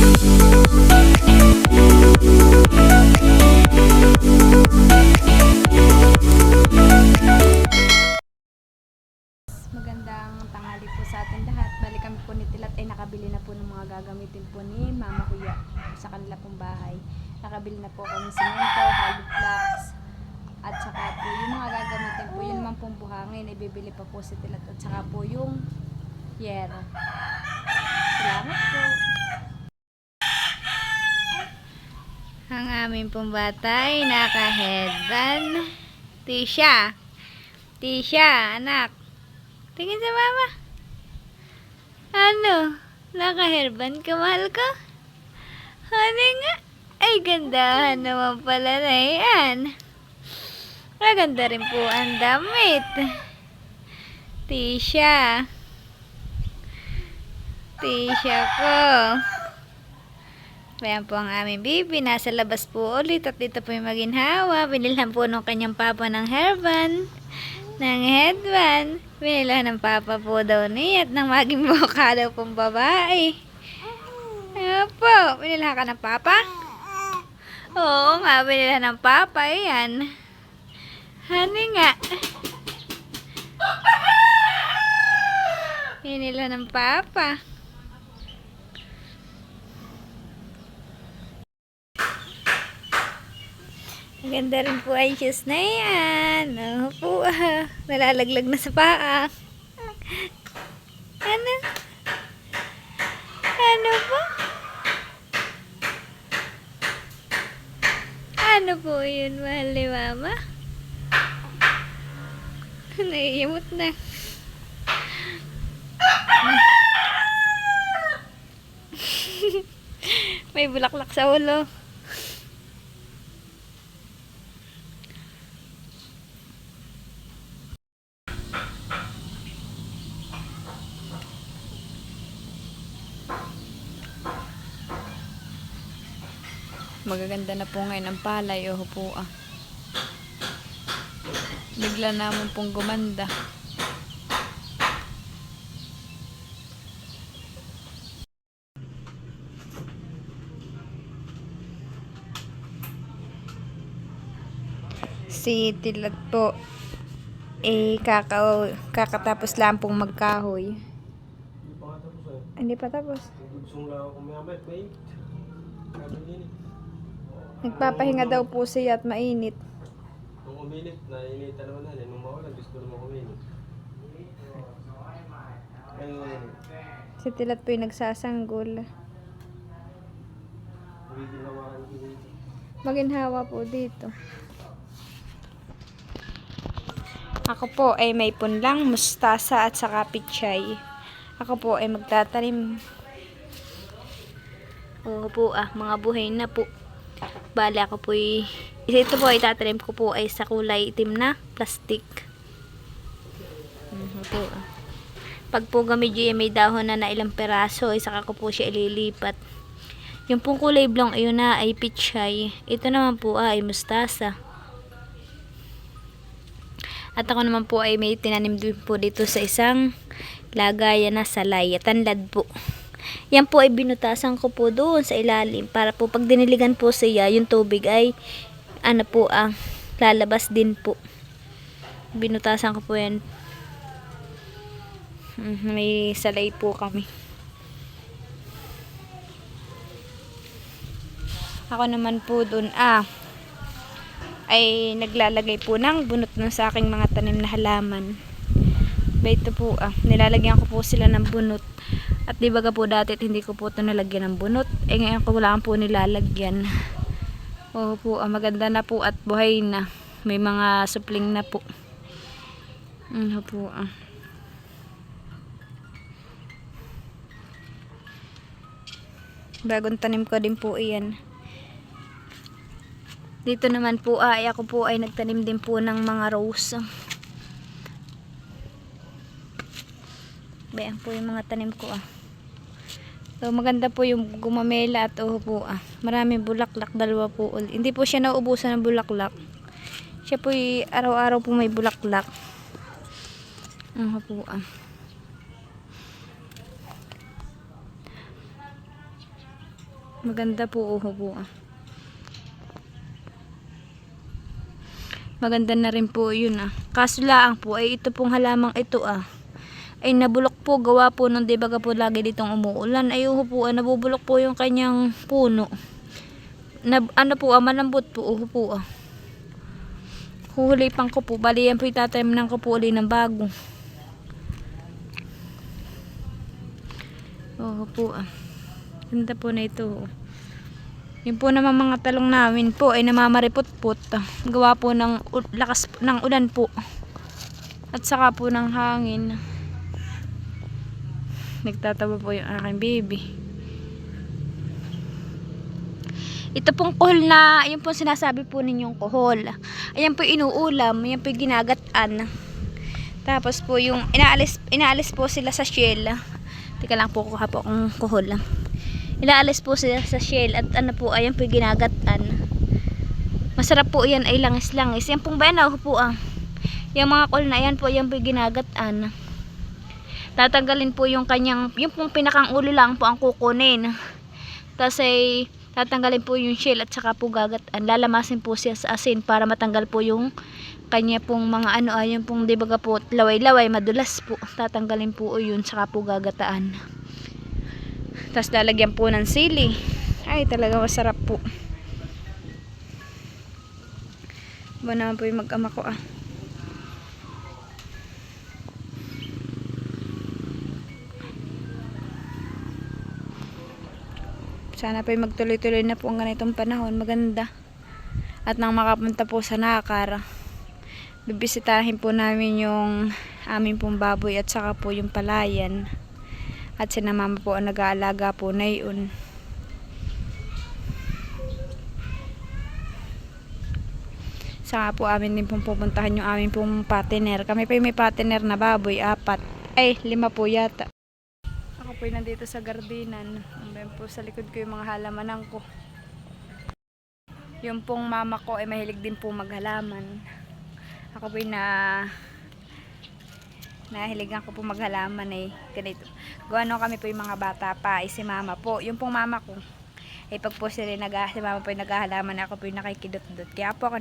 Magandang tanghali po sa atin lahat. Balik kami po ni Tilat ay nakabili na po ng mga gagamitin po ni Mama Kuya sa kanila pong bahay. Nakabili na po kami simento, hollow blocks, at saka po yung mga gagamitin po, yun naman pong buhangin, ibibili pa po si Tilat, at saka po yung yero. Salamat po. Ang aming pong bata ay naka-headband. Tisha, anak. Tingin sa mama. Ano? Naka-hairband ka, mahal ko? Ano nga? Ay, gandahan naman pala na yan. Maganda rin po ang damit. Tisha ko. Ayan po ang aming baby. Nasa labas po ulit at dito po yung maginhawa. Binilhan po ng kanyang papa ng hairband. Ng headband. Binila ng papa po daw niya at ng maging mukha daw pong babae. Opo, binila ka ng papa? Oo nga, binila ng papa. Ayan. Hani nga. Binila ng papa. Maganda rin po ay shoes na yan. Oo po, nalalaglag na sa paa. Ano? Ano po? Ano po yun, mahal ni mama? Naiimot na. May bulaklak sa ulo. Magaganda na po ngayon ang palay. Oh po ah. Bigla naman pong gumanda. Si Tilat po kakatapos lang pong magkahoy. Hindi pa tapos. Nagpapahinga daw po siya at mainit. Nung uminit, nainita naman na. Nung mawala, gusto naman uminit. Si Tilat po yung nagsasanggol. Maginhawa po dito. Ako po ay may punlang, mustasa at saka pichay. Ako po ay magtatanim. Oo po mga buhay na po. Bale ako po ito po itatanim ko po ay sa kulay itim na plastic. Po. Pag po gamidyo may dahon na ilang peraso, saka ko po siya ililipat. Yung pong kulay blong ayun na ay pichay. Ito naman po ay mustasa. At ako naman po ay may tinanim din po dito sa isang lagayan na salay. Tanlad po. Yan po ay binutasan ko po doon sa ilalim para po pag diniligan po siya, yung tubig ay ano po lalabas din po. Binutasan ko po yan. May salay po kami. Ako naman po doon ay naglalagay po ng bunot ng sa aking mga tanim na halaman. Ito po nilalagyan ko po sila ng bunot. At di baga po dati hindi ko po ito nalagyan ng bunot. Ngayon ko lang po nilalagyan. Oo po, maganda na po at buhay na. May mga supling na po. Ano po bagong tanim ko din po iyan. Dito naman po ako po ay nagtanim din po ng mga rose. Bayan po yung mga tanim ko So maganda po yung gumamela at po maraming bulaklak, dalawa po. Hindi po siya nauubusan ng bulaklak. Siya po araw-araw po may bulaklak. Po Maganda po, uho po. Maganda na rin po yun Kaso lang po ay ito pong halamang ito ay nabulok po gawa po nung di baga po lagi ditong umuulan. Ay uho po nabubulok po yung kanyang puno. Ano po malambot po uho po Huhulipan ko po. Bali yan po itatanim ko po ulit ng bago. Uho po Ganda po na ito. Yung po naman mga talong namin po ay namamaripot-pot. Gawa po ng lakas ng ulan po. At saka po ng hangin. Nagtatawa po yung aking baby. Ito pong kuhol na, yung po sinasabi po ninyong kuhol. Ayan po inuulam, ayan po ginagatan. Tapos po yung inaalis po sila sa shell. Teka lang po kuha po akong kuhol. Inaalis po sila sa shell at ano po ayan po ginagatan. Masarap po yan ay langis-langis. Yan pong banaw po Yung mga kuhol na yan po ayan po ginagatan. Tatanggalin po yung kanyang, yung pong pinakang ulo lang po ang kukunin. Tapos ay tatanggalin po yung shell at saka po gagataan. Lalamasin po siya sa asin para matanggal po yung kanya pong mga yung pong dibaga po laway-laway, madulas po. Tatanggalin po yun saka po gagataan. Tapos lalagyan po ng sili. Ay talaga masarap po. Ba naman po yung mag-ama ko Sana pa magtuloy-tuloy na po ang ganitong panahon. Maganda. At nang makapunta po sa Nakar, bibisitahin po namin yung aming pong baboy at saka po yung palayan. At si mama po ang nag-aalaga po na yun. Saka po amin din pong pupuntahan yung aming pong partner. Kami pa yung may partner na baboy, 4. Ay, 5 po yata. Ako po nandito sa gardinan. Andun po sa likod ko yung mga halamanan ko. Yung pong mama ko ay mahilig din po maghalaman. Ako po nahiligan ko po maghalaman ganito. Gaano kami po yung mga bata pa, si mama po. Yung pong mama ko, pag po sila si mama po yung naghahalaman, ako po yung nakikidot-dot. Kaya po ako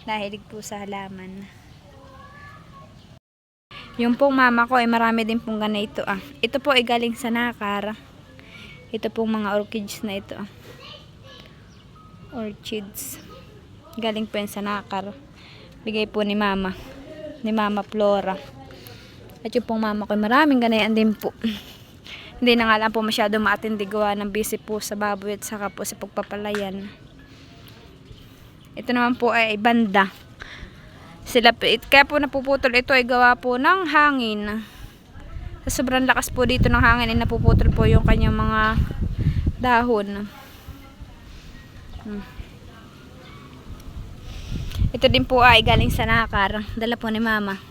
nahilig po sa halaman. Yung pong mama ko ay marami din pong ganito Ito po ay galing sa Nakar. Ito pong mga orchids na ito Orchids. Galing po yan sa Nakar. Bigay po ni Mama Flora. At yung pong mama ko ay maraming ganayan din po. Hindi na nga lang po masyado maatindi gawa ng busy po sa baboy at saka po sa pagpapalayan. Ito naman po ay banda. Kaya po napuputol ito ay gawa po ng hangin. Sa sobrang lakas po dito ng hangin ay napuputol po yung kanyang mga dahon. Ito din po ay galing sa Nakar. Dala po ni Mama.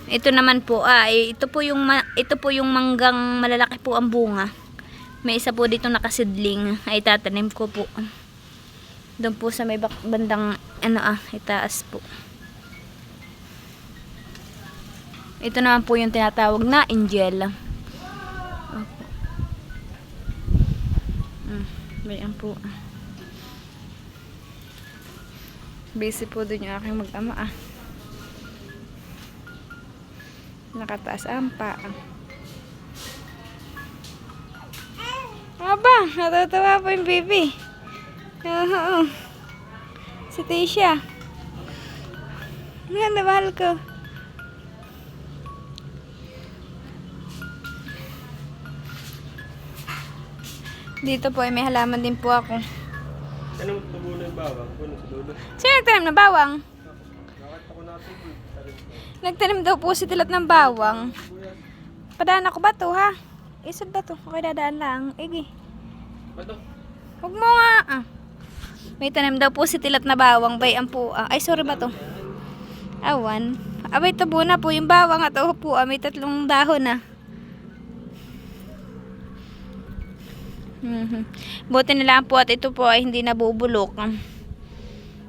Ito naman po ito po yung manggang malalaki po ang bunga. May isa po dito nakasidling ay tatanim ko po. Doon po sa may bandang itaas po. Ito naman po yung tinatawag na angel. Bayan po. Busy po doon yung aking mag-ama Nakataas ang paa. Aba, natatawa po yung baby. Oo. Si Tisha. Nga, mahal ko. Dito po ay may halaman din po ako. Anong tubo na yung bawang? Puno sa dulo. Sino nagtanim ng bawang? Bakit ako natubod? Nagtanim daw po si Tilat ng bawang. Padaan ako ba to ha? Isod ba to? Okay, dadaan lang. Igi. Bato? Huwag mo nga. May tanim daw po si Tilat na bawang. Bayan po. Ay, sorry ba to? Awan. Abay, tabo na po yung bawang at po. May 3 dahon Buti na lang po at ito po ay hindi nabubulok.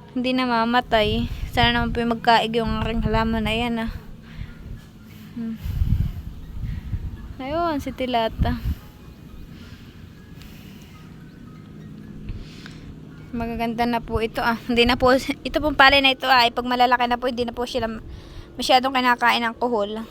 Hindi na mamatay. Sana naman po yung magkaig yung aking halaman na yan ah. Ayun, si Tilata. Magaganda na po ito ah. Hindi na po, ito pong palay na ito ah. Pag malalaki na po, hindi na po sila masyadong kinakain ng kuhol.